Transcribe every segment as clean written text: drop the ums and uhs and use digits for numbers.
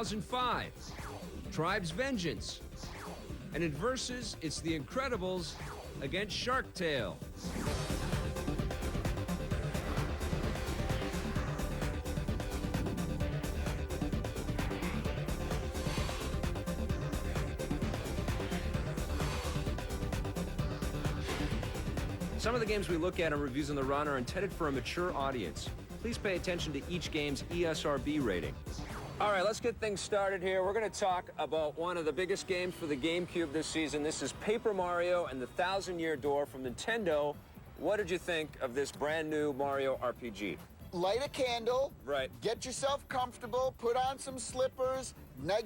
2005, Tribe's Vengeance. And in Versus, it's The Incredibles against Shark Tale. Some of the games we look at in Reviews on the Run are intended for a mature audience. Please pay attention to each game's ESRB rating. All right, let's get things started here. We're going to talk about one of the biggest games for the GameCube this season. This is Paper Mario and the Thousand-Year Door from Nintendo. What did you think of this brand new Mario RPG? Light a candle, right? Get yourself comfortable, put on some slippers,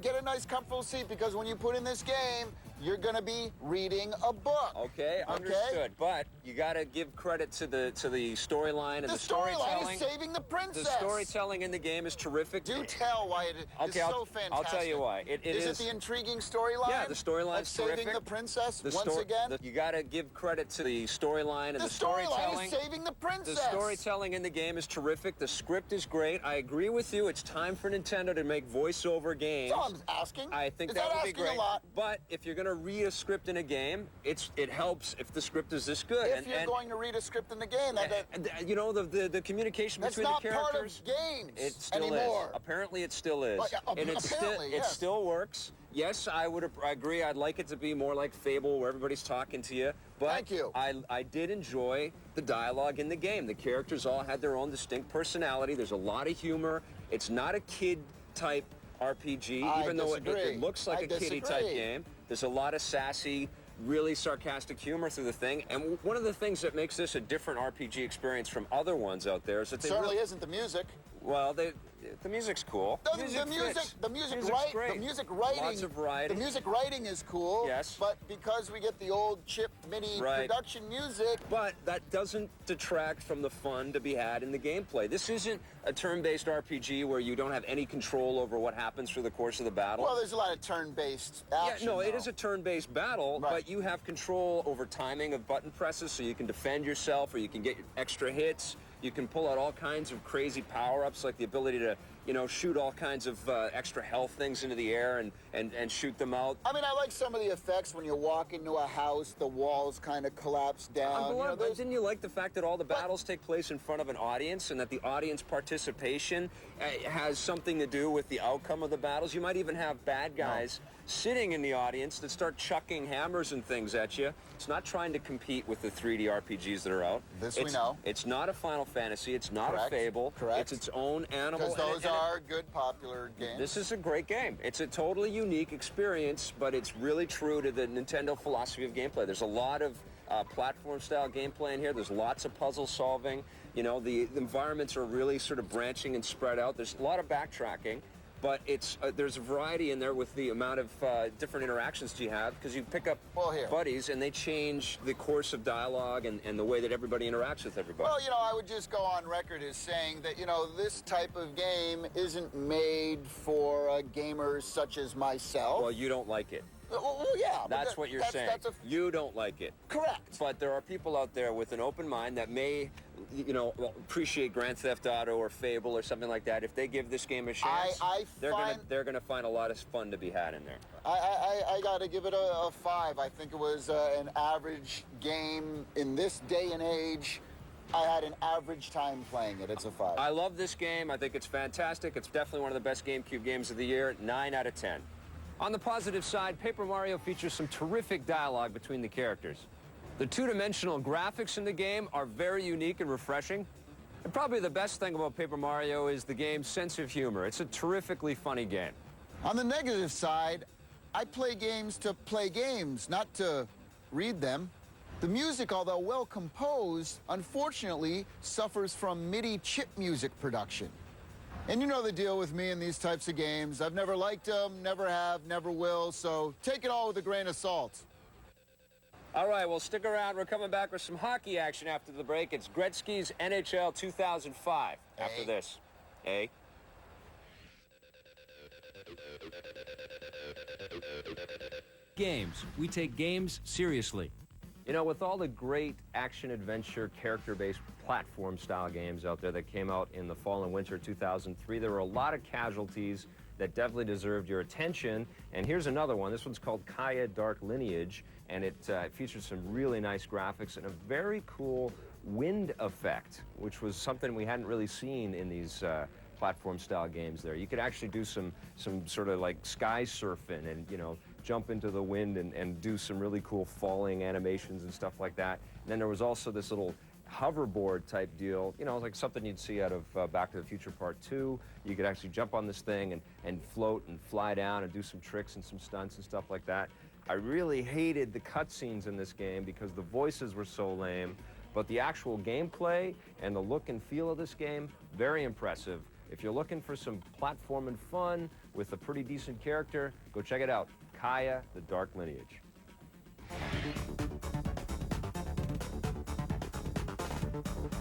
get a nice comfortable seat, because when you put in this game, you're gonna be reading a book. Okay, understood. But you gotta give credit to the storyline and the storytelling. The storyline is saving the princess. The storytelling in the game is terrific. Do tell why it is so fantastic. I'll tell you why. Is it the intriguing storyline? Yeah, the storyline's terrific. Saving the princess once again. You gotta give credit to the storyline and the storytelling. The storyline is saving the princess. The storytelling in the game is terrific. The script is great. I agree with you. It's time for Nintendo to make voiceover games. So I'm asking. I think that would be great. A lot? But if you're going to read a script in a game, it helps if the script is this good. If you're going to read a script in the game, you know, the communication between the characters. That's not part of games it still anymore. Is. Apparently, it still is. But, and it still works. Yes, I agree. I'd like it to be more like Fable, where everybody's talking to you. But thank you. I did enjoy the dialogue in the game. The characters all had their own distinct personality. There's a lot of humor. It's not a kid-type RPG, even though it looks like a kiddie-type game. There's a lot of sassy, really sarcastic humor through the thing. And one of the things that makes this a different RPG experience from other ones out there is that it certainly isn't the music. Well, the music's cool. The music writing. Lots of variety. The music writing is cool. Yes. But because we get the old chip MIDI production music. But that doesn't detract from the fun to be had in the gameplay. This isn't a turn-based RPG where you don't have any control over what happens through the course of the battle. Well, there's a lot of turn-based action. Yeah, no, it is a turn-based battle, but you have control over timing of button presses, so you can defend yourself or you can get extra hits. You can pull out all kinds of crazy power-ups, like the ability to, you know, shoot all kinds of extra health things into the air and shoot them out. I mean, I like some of the effects when you walk into a house, the walls kind of collapse down. Didn't you like the fact that all the battles take place in front of an audience and that the audience participation has something to do with the outcome of the battles? You might even have bad guys sitting in the audience that start chucking hammers and things at you. It's not trying to compete with the 3D RPGs that are out. We know. It's not a Final Fantasy. It's not a Fable. Correct. It's its own animal. Because those are good, popular games. This is a great game. It's a totally unique experience, but it's really true to the Nintendo philosophy of gameplay. There's a lot of platform-style gameplay in here. There's lots of puzzle solving. You know, the environments are really sort of branching and spread out. There's a lot of backtracking. But there's a variety in there with the amount of different interactions you have, because you pick up buddies and they change the course of dialogue and the way that everybody interacts with everybody. Well, you know, I would just go on record as saying that, you know, this type of game isn't made for gamers such as myself. Well, you don't like it. Well, yeah. That's what you're saying. You don't like it. Correct. But there are people out there with an open mind that may, you know, appreciate Grand Theft Auto or Fable or something like that. If they give this game a chance, they're gonna find a lot of fun to be had in there. I got to give it a 5. I think it was an average game in this day and age. I had an average time playing it. It's a 5. I love this game. I think it's fantastic. It's definitely one of the best GameCube games of the year. 9 out of 10. On the positive side, Paper Mario features some terrific dialogue between the characters. The two-dimensional graphics in the game are very unique and refreshing. And probably the best thing about Paper Mario is the game's sense of humor. It's a terrifically funny game. On the negative side, I play games to play games, not to read them. The music, although well composed, unfortunately suffers from MIDI chip music production. And you know the deal with me in these types of games. I've never liked them, never have, never will, so take it all with a grain of salt. All right, well, stick around. We're coming back with some hockey action after the break. It's Gretzky's NHL 2005 after this. Hey. Games. We take games seriously. You know, with all the great action-adventure, character-based platform-style games out there that came out in the fall and winter 2003, there were a lot of casualties that definitely deserved your attention. And here's another one. This one's called Kaya Dark Lineage, and it features some really nice graphics and a very cool wind effect, which was something we hadn't really seen in these platform-style games there. You could actually do some sort of like sky surfing and, you know, jump into the wind and do some really cool falling animations and stuff like that. And then there was also this little hoverboard type deal, you know, like something you'd see out of Back to the Future Part 2. You could actually jump on this thing and float and fly down and do some tricks and some stunts and stuff like that. I really hated the cutscenes in this game because the voices were so lame, but the actual gameplay and the look and feel of this game, very impressive. If you're looking for some platform and fun with a pretty decent character, go check it out. Kaya, the Dark Lineage.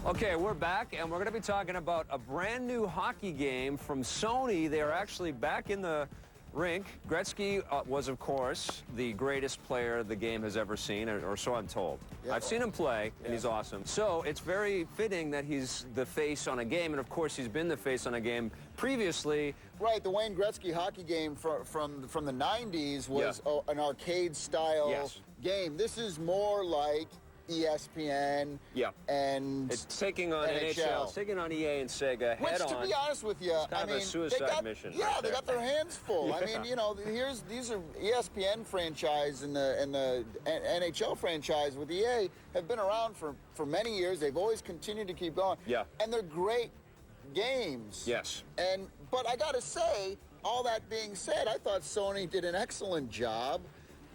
Okay, we're back, and we're going to be talking about a brand new hockey game from Sony. They are actually back in the rink. Gretzky was, of course, the greatest player the game has ever seen, or so I'm told. Yeah. I've seen him play, and he's awesome. So it's very fitting that he's the face on a game, and of course he's been the face on a game previously. Right, the Wayne Gretzky hockey game from the 90s was an arcade-style game. This is more like ESPN and it's taking on NHL. It's taking on EA and Sega head Which, to on. be honest with you, it's kind of a suicide mission. Yeah, right, they got their hands full. I mean, you know, these are ESPN franchise and the NHL franchise with EA have been around for many years. They've always continued to keep going. Yeah. And they're great games. Yes. But I gotta say, all that being said, I thought Sony did an excellent job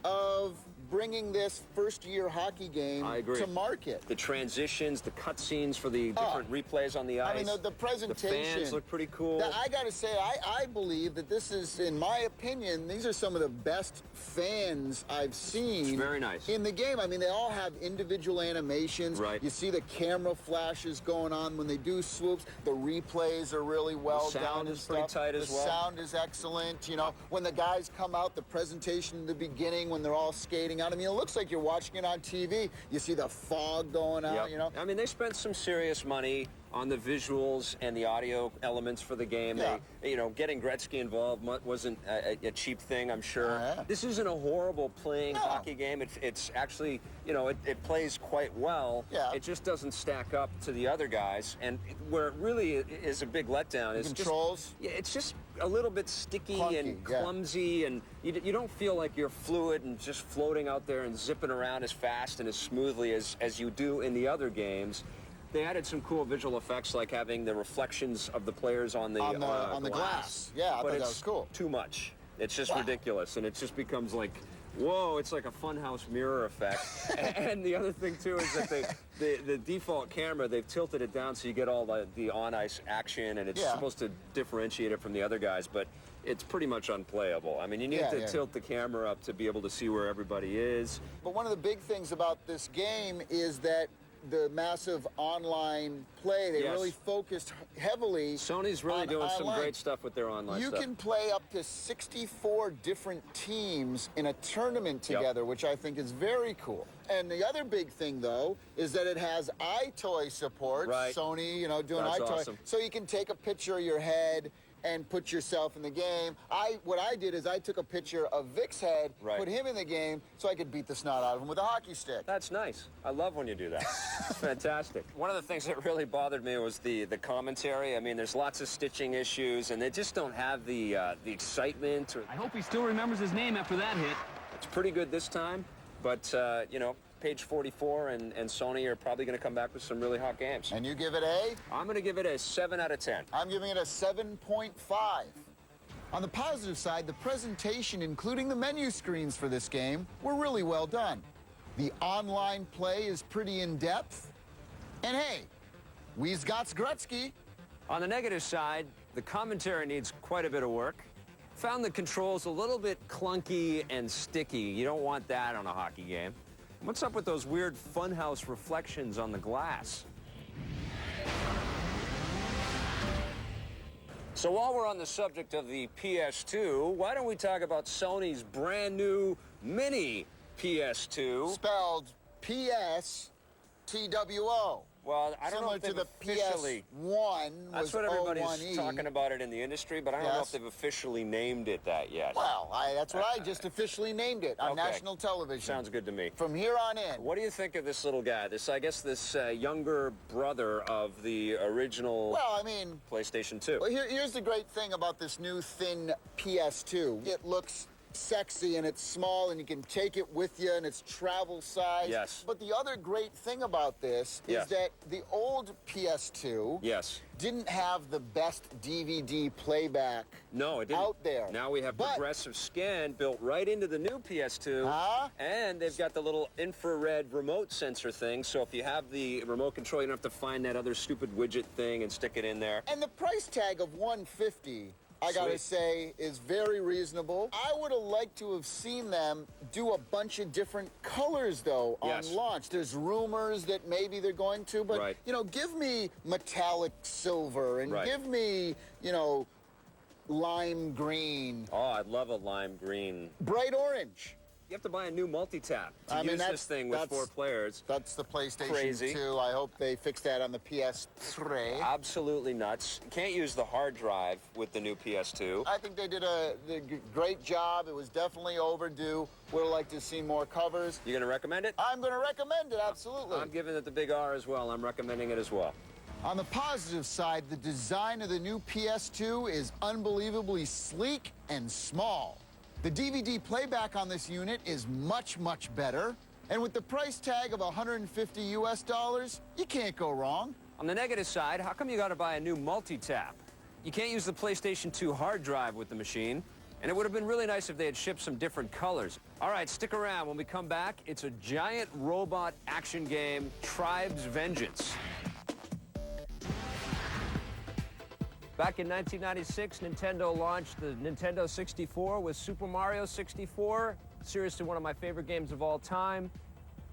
of bringing this first-year hockey game to market. The transitions, the cutscenes for the different replays on the ice. I mean, the presentation. The fans look pretty cool. I got to say, I believe that this is, in my opinion, these are some of the best fans I've seen. It's very nice. In the game. I mean, they all have individual animations. Right. You see the camera flashes going on when they do swoops. The replays are really well done. The sound is pretty tight as well. The sound is excellent. You know, when the guys come out, the presentation in the beginning, when they're all skating out. I mean, it looks like you're watching it on TV. You see the fog going out, you know. I mean, they spent some serious money on the visuals and the audio elements for the game. Yeah. They, you know, getting Gretzky involved wasn't a cheap thing, I'm sure. Yeah. This isn't a horrible playing hockey game. It's actually, you know, it plays quite well. Yeah. It just doesn't stack up to the other guys. And where it really is a big letdown is controls. It's just a little bit sticky Clunky, and clumsy, and you don't feel like you're fluid and just floating out there and zipping around as fast and as smoothly as you do in the other games. They added some cool visual effects, like having the reflections of the players on the glass. Yeah, I but thought that was cool. Too much. It's just ridiculous, and it just becomes like, whoa! It's like a funhouse mirror effect. And the other thing too is that the default camera, they've tilted it down so you get all the on-ice action, and it's supposed to differentiate it from the other guys, but it's pretty much unplayable. I mean, you need to tilt the camera up to be able to see where everybody is. But one of the big things about this game is that the massive online play, they really focused heavily. Sony's really doing some great stuff with their online stuff. You can play up to 64 different teams in a tournament together, which I think is very cool. And the other big thing, though, is that it has iToy support. Right. Sony, you know, doing iToy. Awesome. So you can take a picture of your head and put yourself in the game. What I did is I took a picture of Vic's head, put him in the game, so I could beat the snot out of him with a hockey stick. That's nice. I love when you do that. It's fantastic. One of the things that really bothered me was the commentary. I mean, there's lots of stitching issues, and they just don't have the excitement. I hope he still remembers his name after that hit. It's pretty good this time, but, you know, page 44 and Sony are probably going to come back with some really hot games. And you give it a? I'm going to give it a 7 out of 10. I'm giving it a 7.5. On the positive side, the presentation, including the menu screens for this game, were really well done. The online play is pretty in-depth. And hey, we's got Gretzky. On the negative side, the commentary needs quite a bit of work. Found the controls a little bit clunky and sticky. You don't want that on a hockey game. What's up with those weird funhouse reflections on the glass? So while we're on the subject of the PS2, why don't we talk about Sony's brand new mini PS2? Spelled P-S-T-W-O. Well, I don't know Similar if to they've the officially... PS1 That's was what everybody's 01E. talking about it in the industry, but I don't know Yes. if they've officially named it that yet. Well, that's what I just officially named it on Okay. national television. Sounds good to me. From here on in. What do you think of this little guy? I guess this younger brother of the original Well, I mean, PlayStation 2. well, here's the great thing about this new thin PS2. It looks sexy and it's small and you can take it with you and it's travel size. Yes. But the other great thing about this Yes. is that the old PS2 Yes. didn't have the best DVD playback No, it didn't. out there. Now we have But- progressive scan built right into the new PS2. Huh? And they've got the little infrared remote sensor thing, so if you have the remote control, you don't have to find that other stupid widget thing and stick it in there. And the price tag of $150, I gotta Sweet. say, is very reasonable. I would have liked to have seen them do a bunch of different colors, though, Yes. on launch. There's rumors that maybe they're going to, but, Right. you know, give me metallic silver and Right. give me, you know, lime green, Oh, I'd love a lime green. bright orange. You have to buy a new multi-tap to I mean, use that's- this thing with that's- 4 players. That's the PlayStation Crazy. 2. I hope they fix that on the PS3. Absolutely nuts. Can't use the hard drive with the new PS2. I think they did a great job. It was definitely overdue. Would have liked to see more covers. You gonna recommend it? I'm going to recommend it, absolutely. I'm giving it the big R as well. I'm recommending it as well. On the positive side, the design of the new PS2 is unbelievably sleek and small. The DVD playback on this unit is much, much better. And with the price tag of $150 US, you can't go wrong. On the negative side, how come you gotta buy a new multi-tap? You can't use the PlayStation 2 hard drive with the machine, and it would have been really nice if they had shipped some different colors. All right, stick around. When we come back, it's a giant robot action game, Tribes Vengeance. Back in 1996, Nintendo launched the Nintendo 64 with Super Mario 64. Seriously, one of my favorite games of all time.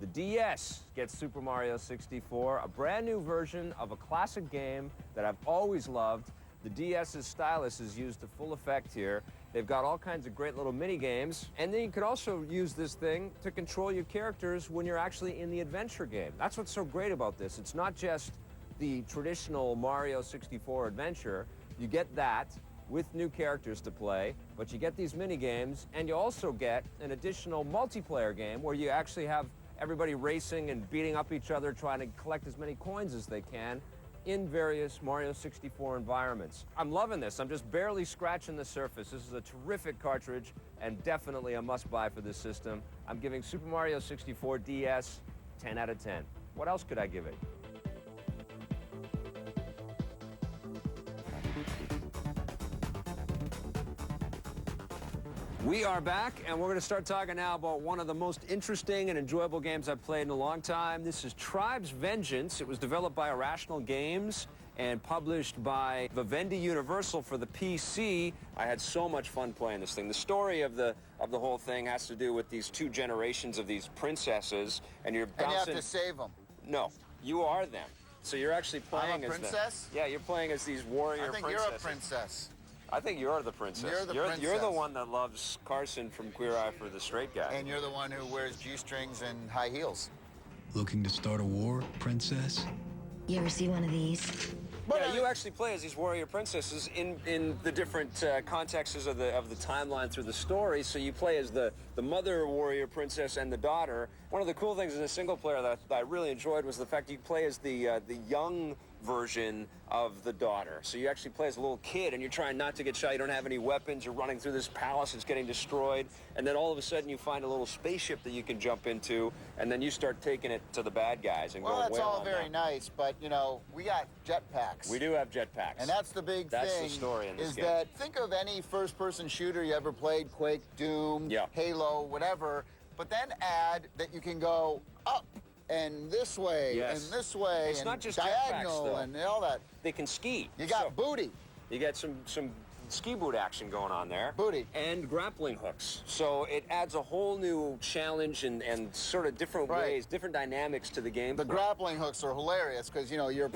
The DS gets Super Mario 64, a brand new version of a classic game that I've always loved. The DS's stylus is used to full effect here. They've got all kinds of great little mini games, and then you could also use this thing to control your characters when you're actually in the adventure game. That's what's so great about this. It's not just the traditional Mario 64 adventure. You get that with new characters to play, but you get these mini games, and you also get an additional multiplayer game where you actually have everybody racing and beating up each other, trying to collect as many coins as they can in various Mario 64 environments. I'm loving this. I'm just barely scratching the surface. This is a terrific cartridge and definitely a must-buy for this system. I'm giving Super Mario 64 DS 10 out of 10. What else could I give it? We are back, and we're going to start talking now about one of the most interesting and enjoyable games I've played in a long time. This is Tribes Vengeance. It was developed by Irrational Games and published by Vivendi Universal for the PC. I had so much fun playing this thing. The story of the whole thing has to do with these 2 generations of these princesses, and you're bouncing... And you have to save them. No, you are them. So you're actually playing I'm a as them. princess? Yeah, you're playing as these warrior I think princesses. you're a princess. I think you're the princess. You're the You're the princess. one that loves Carson from Queer Eye for the Straight Guy. And you're the one who wears G-strings and high heels. Looking to start a war, princess? You ever see one of these? But Yeah, you actually play as these warrior princesses in the different contexts of the timeline through the story. So you play as the mother warrior princess and the daughter. One of the cool things in the single player that I really enjoyed was the fact you play as the young version of the daughter. So you actually play as a little kid, and you're trying not to get shot. You don't have any weapons. You're running through this palace. It's getting destroyed. And then all of a sudden you find a little spaceship that you can jump into, and then you start taking it to the bad guys and Well, going that's whale all on very them. nice, but, you know, we got jetpacks. We do have jetpacks. And that's the big That's the thing. story in this is game. that think of any first-person shooter you ever played, Quake, Doom, Yeah. Halo, whatever, but then add that you can go up and this way Yes. and this way It's and not just diagonal jetpacks, though. and all that. They can ski. You got So booty. you got some ski boot action going on there. Booty. And grappling hooks. So it adds a whole new challenge and sort of different Right. ways, different dynamics to the game. The grappling hooks are hilarious because, you know, you're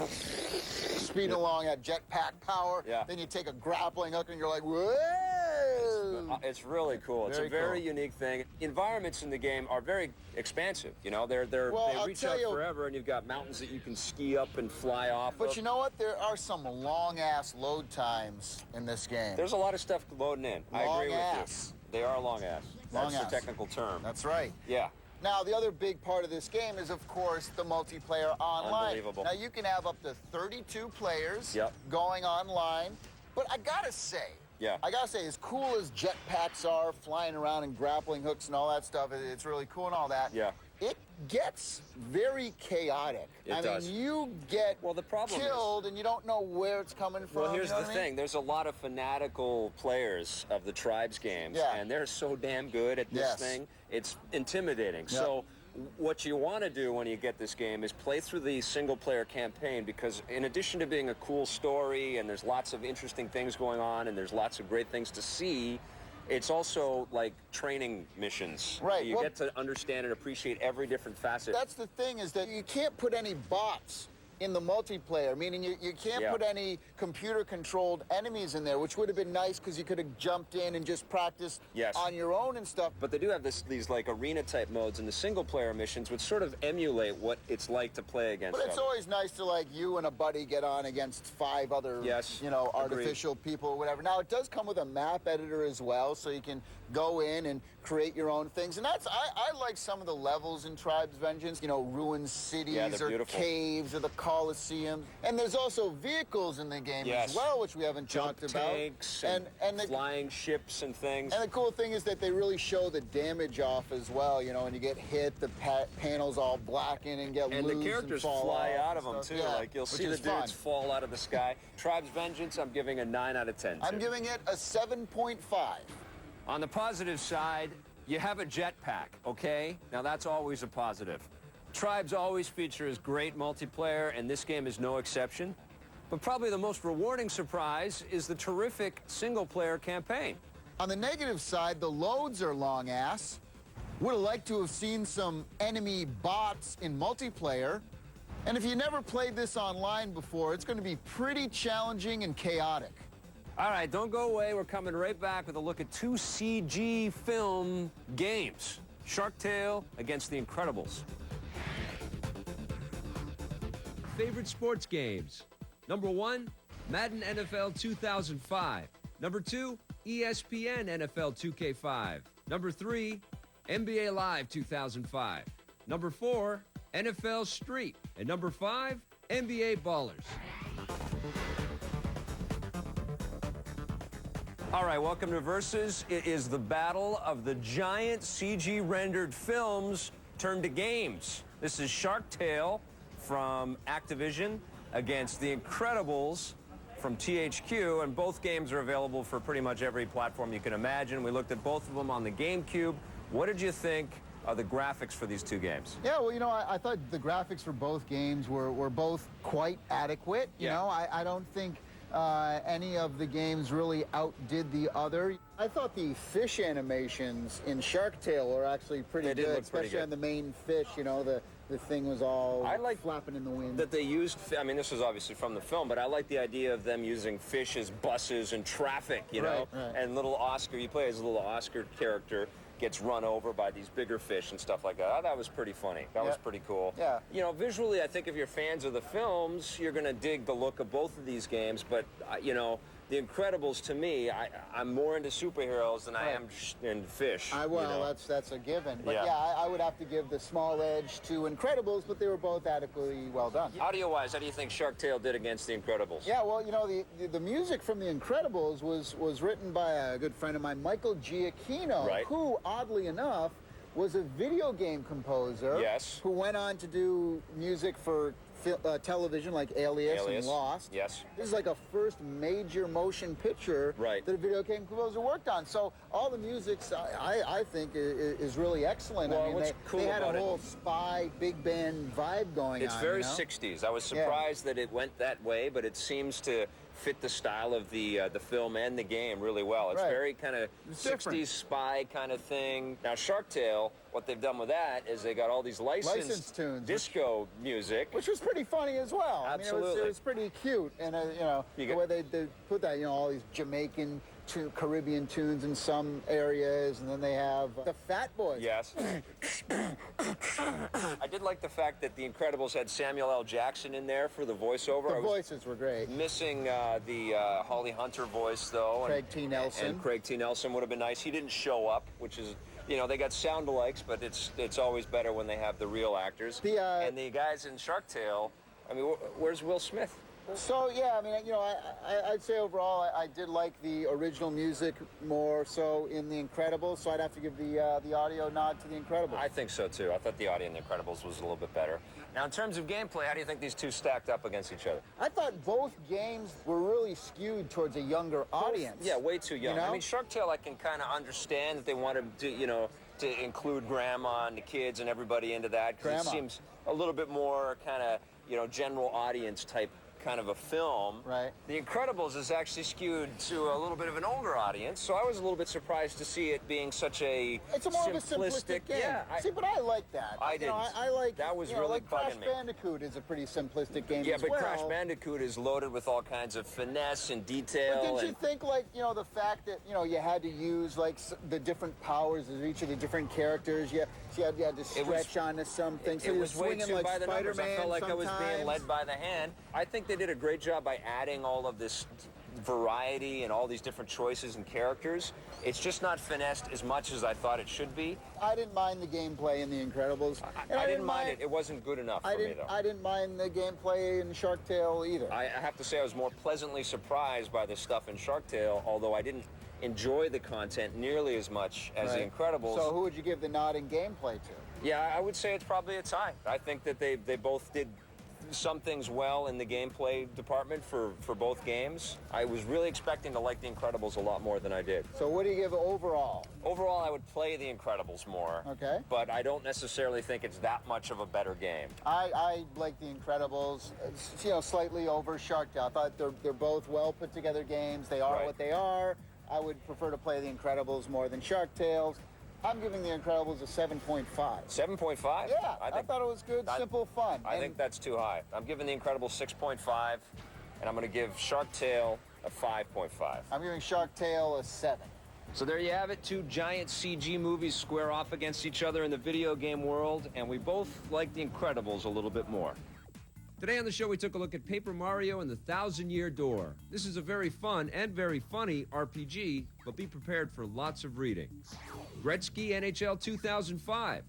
speeding along at jetpack power. Yeah. Then you take a grappling hook and you're like, whoa! It's really cool. It's Very a very cool. unique thing. Environments in the game are very expansive. You know, Well, they I'll reach tell out you- forever, and you've got mountains that you can ski up and fly off But of. you know what? There are some long-ass load times in this game. There's a lot of stuff loading in. I agree with Long-ass. you. They are long ass. Long That's ass. the technical term. That's right. Yeah. Now, the other big part of this game is, of course, the multiplayer online. Unbelievable. Now, you can have up to 32 players Yep. going online. But I gotta say, Yeah. as cool as jetpacks are, flying around and grappling hooks and all that stuff, it's really cool and all that. Yeah. It gets very chaotic. It does. mean, you get Well, the problem is- killed and you don't know where it's coming from. Well, here's you know the what I mean? thing. There's a lot of fanatical players of the Tribes games, Yeah. and they're so damn good at this Yes. thing. It's intimidating. Yep. So what you want to do when you get this game is play through the single-player campaign, because in addition to being a cool story and there's lots of interesting things going on and there's lots of great things to see, it's also like training missions. Right, You well- get to understand and appreciate every different facet. That's the thing, is that you can't put any bots in the multiplayer, meaning you can't Yeah. put any computer-controlled enemies in there, which would have been nice because you could have jumped in and just practiced Yes. on your own and stuff. But they do have these like arena-type modes in the single-player missions, which sort of emulate what it's like to play against But it's others. always nice to, like, you and a buddy get on against 5 other, Yes, you know, agreed. artificial people or whatever. Now, it does come with a map editor as well, so you can go in and create your own things. And I like some of the levels in Tribes Vengeance, you know, ruined cities Yeah, they're or beautiful. caves or the Colosseum. And there's also vehicles in the game Yes. as well, which we haven't Jump talked about. tanks and the, flying ships and things. and the cool thing is that they really show the damage off as well. You know, when you get hit, the panels all blacken and get And loose the characters fall fly off out and of them, stuff. too. Yeah, Like, you'll which see the is dudes fun. fall out of the sky. Tribes Vengeance, I'm giving a 9 out of 10 to. I'm giving it a 7.5. On the positive side, you have a jetpack, okay? Now that's always a positive. Tribes always features great multiplayer, and this game is no exception. But probably the most rewarding surprise is the terrific single-player campaign. On the negative side, the loads are long ass. Would have liked to have seen some enemy bots in multiplayer. And if you never played this online before, it's going to be pretty challenging and chaotic. All right, don't go away. We're coming right back with a look at 2 CG film games. Shark Tale against The Incredibles. Favorite sports games. Number 1, Madden NFL 2005. Number 2, ESPN NFL 2K5. Number 3, NBA Live 2005. Number 4, NFL Street. And number 5, NBA Ballers. All right, welcome to Versus. It is the battle of the giant CG-rendered films turned to games. This is Shark Tale from Activision against The Incredibles from THQ, and both games are available for pretty much every platform you can imagine. We looked at both of them on the GameCube. What did you think of the graphics for these two games? Yeah, well, you know, I thought the graphics for both games were both quite adequate. You Yeah. know, I don't think any of the games really outdid the other. I thought the fish animations in Shark Tale were actually pretty They did good, look pretty especially good. on the main fish. You know, the thing was all I like flapping in the wind. that they used, I mean, this was obviously from the film, but I like the idea of them using fish as buses and traffic, you know? Right. And little Oscar, you play as a little Oscar character, gets run over by these bigger fish and stuff like that. I thought that was pretty funny. That was Yeah. pretty cool. Yeah. You know, visually, I think if you're fans of the films, you're going to dig the look of both of these games, but, you know, The Incredibles, to me, I'm more into superheroes than I am in fish. Well, you know? that's a given. But Yeah. yeah, I would have to give the small edge to Incredibles, but they were both adequately well done. Audio-wise, how do you think Shark Tale did against The Incredibles? Yeah, well, you know, the music from The Incredibles was written by a good friend of mine, Michael Giacchino, Right. who, oddly enough, was a video game composer. Yes. Who went on to do music for television, like Alias and Lost. Yes. This is like a first major motion picture Right. that a video game composer worked on. So all the music, I think, is really excellent. Well, I mean, what's cool they had about a it- whole spy big band vibe going It's on. very you know? 60s. I was surprised that it went that way, but it seems to fit the style of the film and the game really well. It's Right. very kind of It's 60s different. spy kind of thing. Now, Shark Tale, what they've done with that is they got all these licensed Licensed tunes, disco music. Which was pretty funny as well. I mean, Absolutely. it was pretty cute, and you know, You the got- way they put that, you know, all these Jamaican Caribbean tunes in some areas, and then they have the Fat Boys. Yes. I did like the fact that The Incredibles had Samuel L. Jackson in there for the voiceover. The voices were great. Missing the Holly Hunter voice, though. Craig T. Nelson. And Craig T. Nelson would have been nice. He didn't show up, which is, you know, they got sound-alikes, but it's always better when they have the real actors. And the guys in Shark Tale, I mean, where's Will Smith? So, yeah, I mean, you know, I'd say overall I did like the original music more so in The Incredibles, so I'd have to give the audio nod to The Incredibles. I think so, too. I thought the audio in The Incredibles was a little bit better. Now, in terms of gameplay, how do you think these two stacked up against each other? I thought both games were really skewed towards a younger audience. Yeah, way too young. You know? I mean, Shark Tale, I can kind of understand that they wanted to, you know, to include Grandma and the kids and everybody into that, because it seems a little bit more kind of, you know, general audience type kind of a film. Right. The Incredibles is actually skewed to a little bit of an older audience, so I was a little bit surprised to see it being such a It's more of a simplistic game. Yeah, See, but I like that. I didn't. I like that was you know, really like Crash bugging me. Bandicoot is a pretty simplistic game Yeah, as but well. Crash Bandicoot is loaded with all kinds of finesse and detail. But didn't you think, like, you know, the fact that, you know, you had to use, like, the different powers of each of the different characters, you had to stretch onto something, so it you're was way swinging too like by the numbers. Spider-Man I felt like I was being sometimes. led by the hand. I think they did a great job by adding all of this variety and all these different choices and characters. It's just not finessed as much as I thought it should be. I didn't mind the gameplay in The Incredibles. And I didn't mind it. It wasn't good enough for me, though. I didn't mind the gameplay in Shark Tale either. I have to say I was more pleasantly surprised by the stuff in Shark Tale, although I didn't enjoy the content nearly as much as The Incredibles. So who would you give the nod in gameplay to? Yeah, I would say it's probably a tie. I think that they both did some things well in the gameplay department for both games. I was really expecting to like The Incredibles a lot more than I did. So what do you give overall? Overall, I would play The Incredibles more. Okay. But I don't necessarily think it's that much of a better game. I like The Incredibles, you know, slightly over Shark Tale. I thought they're both well put together games. They are what they are. I would prefer to play The Incredibles more than Shark Tales. I'm giving The Incredibles a 7.5. 7.5? Yeah, I thought it was good, simple fun. I think that's too high. I'm giving The Incredibles 6.5, and I'm going to give Shark Tale a 5.5. I'm giving Shark Tale a 7. So there you have it. Two giant CG movies square off against each other in the video game world, and we both like The Incredibles a little bit more. Today on the show, we took a look at Paper Mario and the Thousand-Year Door. This is a very fun and very funny RPG, but be prepared for lots of reading. Gretzky NHL 2005.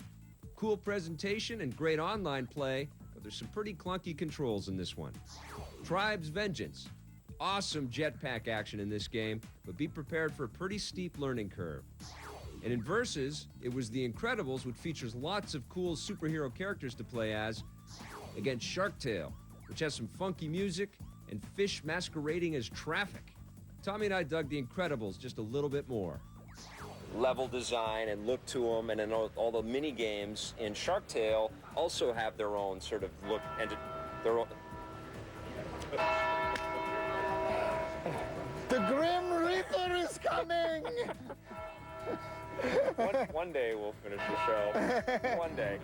Cool presentation and great online play, but there's some pretty clunky controls in this one. Tribes Vengeance. Awesome jetpack action in this game, but be prepared for a pretty steep learning curve. And in Versus, it was The Incredibles, which features lots of cool superhero characters to play as, against Shark Tale, which has some funky music and fish masquerading as traffic. Tommy and I dug The Incredibles just a little bit more. Level design and look to them, and then all the mini games in Shark Tale also have their own sort of look and their own. The Grim Reaper is coming! One day we'll finish the show. One day.